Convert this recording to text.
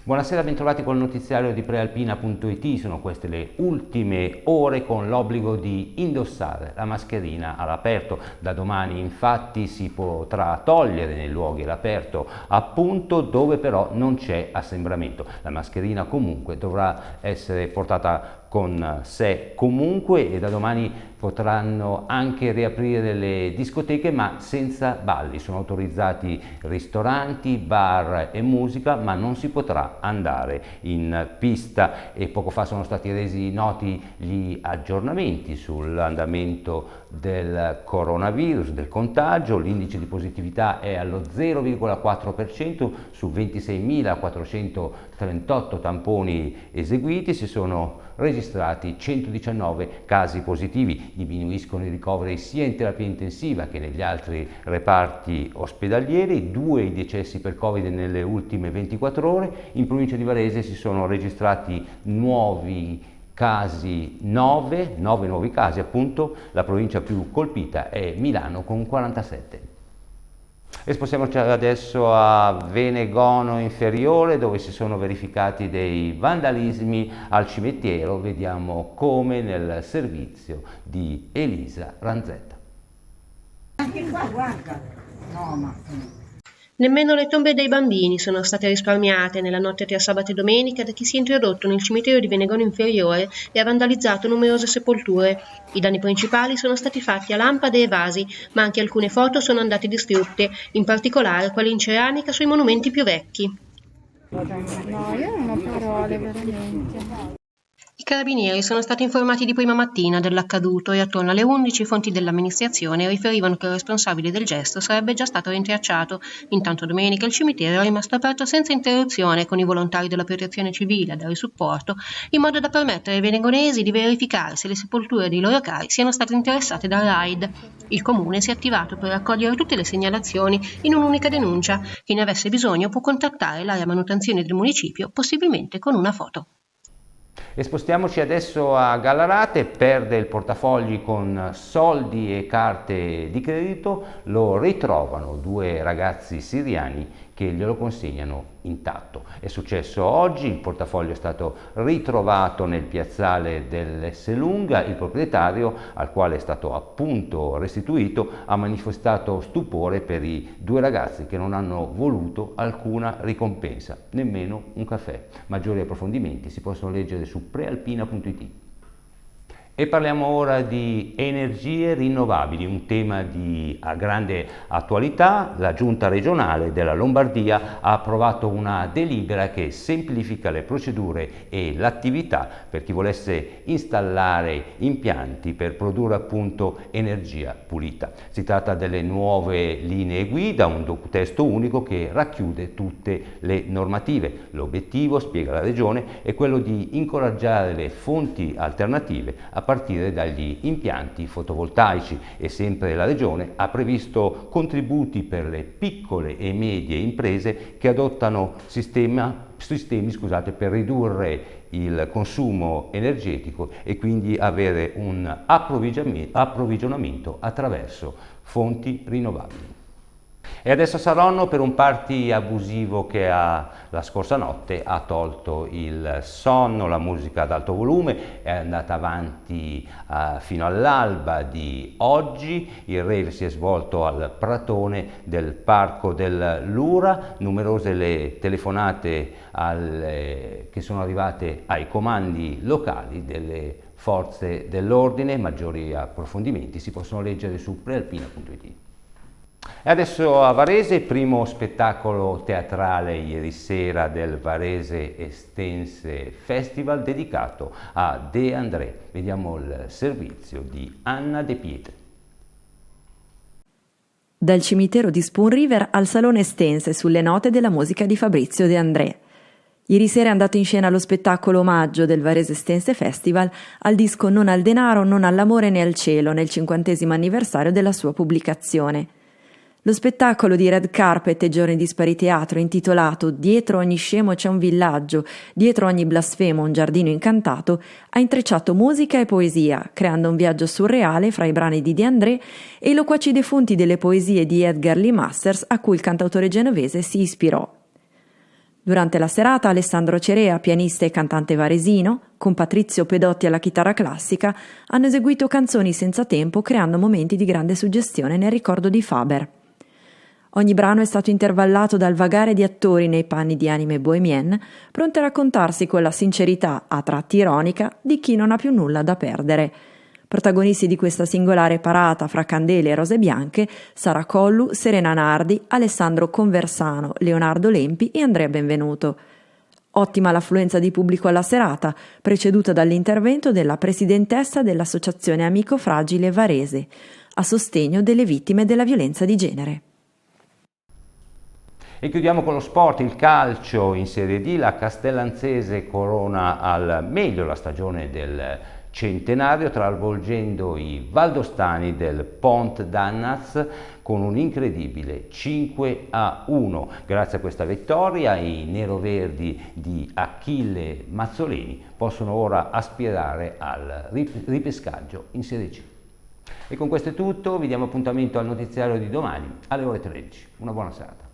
Buonasera, bentrovati col notiziario di prealpina.it. Sono queste le ultime ore con l'obbligo di indossare la mascherina all'aperto. Da domani infatti si potrà togliere nei luoghi all'aperto, appunto dove però non c'è assembramento. La mascherina comunque dovrà essere portata con sé comunque e da domani potranno anche riaprire le discoteche ma senza balli. Sono autorizzati ristoranti, bar e musica, ma non si potrà andare in pista e poco fa sono stati resi noti gli aggiornamenti sull'andamento del coronavirus, del contagio. L'indice di positività è allo 0,4% su 26.438 tamponi eseguiti, si sono registrati 119 casi positivi. Diminuiscono i ricoveri sia in terapia intensiva che negli altri reparti ospedalieri, 2 i decessi per Covid nelle ultime 24 ore. In provincia di Varese si sono registrati nuovi casi, 9 nuovi casi appunto. La provincia più colpita è Milano con 47. E spostiamoci adesso a Venegono Inferiore, dove si sono verificati dei vandalismi al cimitero. Vediamo come nel servizio di Elisa Ranzetta. Anche qua, guarda. No, ma... Nemmeno le tombe dei bambini sono state risparmiate nella notte tra sabato e domenica da chi si è introdotto nel cimitero di Venegono Inferiore e ha vandalizzato numerose sepolture. I danni principali sono stati fatti a lampade e vasi, ma anche alcune foto sono andate distrutte, in particolare quelle in ceramica sui monumenti più vecchi. No, io non ho parole veramente. I carabinieri sono stati informati di prima mattina dell'accaduto e attorno alle 11 fonti dell'amministrazione riferivano che il responsabile del gesto sarebbe già stato rintracciato. Intanto domenica il cimitero è rimasto aperto senza interruzione con i volontari della protezione civile a dare supporto in modo da permettere ai venegonesi di verificare se le sepolture dei loro cari siano state interessate dal raid. Il comune si è attivato per raccogliere tutte le segnalazioni in un'unica denuncia. Chi ne avesse bisogno può contattare l'area manutenzione del municipio, possibilmente con una foto. E spostiamoci adesso a Gallarate. Perde il portafogli con soldi e carte di credito, lo ritrovano 2 ragazzi siriani che glielo consegnano intatto. È successo oggi, il portafoglio è stato ritrovato nel piazzale dell'Esselunga. Il proprietario, al quale è stato appunto restituito, ha manifestato stupore per i 2 ragazzi che non hanno voluto alcuna ricompensa, nemmeno un caffè. Maggiori approfondimenti si possono leggere su prealpina.it. E parliamo ora di energie rinnovabili, un tema di grande attualità. La Giunta regionale della Lombardia ha approvato una delibera che semplifica le procedure e l'attività per chi volesse installare impianti per produrre appunto energia pulita. Si tratta delle nuove linee guida, un testo unico che racchiude tutte le normative. L'obiettivo, spiega la Regione, è quello di incoraggiare le fonti alternative a partire dagli impianti fotovoltaici e sempre la Regione ha previsto contributi per le piccole e medie imprese che adottano sistemi per ridurre il consumo energetico e quindi avere un approvvigionamento attraverso fonti rinnovabili. E adesso Saronno, per un party abusivo che la scorsa notte ha tolto il sonno, la musica ad alto volume, è andata avanti fino all'alba di oggi. Il rave si è svolto al pratone del Parco del Lura, numerose le telefonate che sono arrivate ai comandi locali delle forze dell'ordine. Maggiori approfondimenti si possono leggere su prealpina.it. E adesso a Varese, primo spettacolo teatrale ieri sera del Varese Estense Festival dedicato a De André. Vediamo il servizio di Anna De Pietri. Dal cimitero di Spoon River al Salone Estense sulle note della musica di Fabrizio De André. Ieri sera è andato in scena lo spettacolo omaggio del Varese Estense Festival al disco Non al denaro, non all'amore né al cielo, nel 50° anniversario della sua pubblicazione. Lo spettacolo di Red Carpet e Giorni Dispari Teatro, intitolato Dietro ogni scemo c'è un villaggio, dietro ogni blasfemo un giardino incantato, ha intrecciato musica e poesia, creando un viaggio surreale fra i brani di De André e i loquaci defunti delle poesie di Edgar Lee Masters a cui il cantautore genovese si ispirò. Durante la serata Alessandro Cerea, pianista e cantante varesino, con Patrizio Pedotti alla chitarra classica, hanno eseguito canzoni senza tempo creando momenti di grande suggestione nel ricordo di Faber. Ogni brano è stato intervallato dal vagare di attori nei panni di anime bohemienne, pronte a raccontarsi con la sincerità, a tratti ironica, di chi non ha più nulla da perdere. Protagonisti di questa singolare parata fra candele e rose bianche, Sara Collu, Serena Nardi, Alessandro Conversano, Leonardo Lempi e Andrea Benvenuto. Ottima l'affluenza di pubblico alla serata, preceduta dall'intervento della presidentessa dell'Associazione Amico Fragile Varese, a sostegno delle vittime della violenza di genere. E chiudiamo con lo sport, il calcio in Serie D, la Castellanzese corona al meglio la stagione del centenario travolgendo i valdostani del Pont d'Annaz con un incredibile 5-1. Grazie a questa vittoria i neroverdi di Achille Mazzoleni possono ora aspirare al ripescaggio in Serie C. E con questo è tutto, vi diamo appuntamento al notiziario di domani alle ore 13. Una buona serata.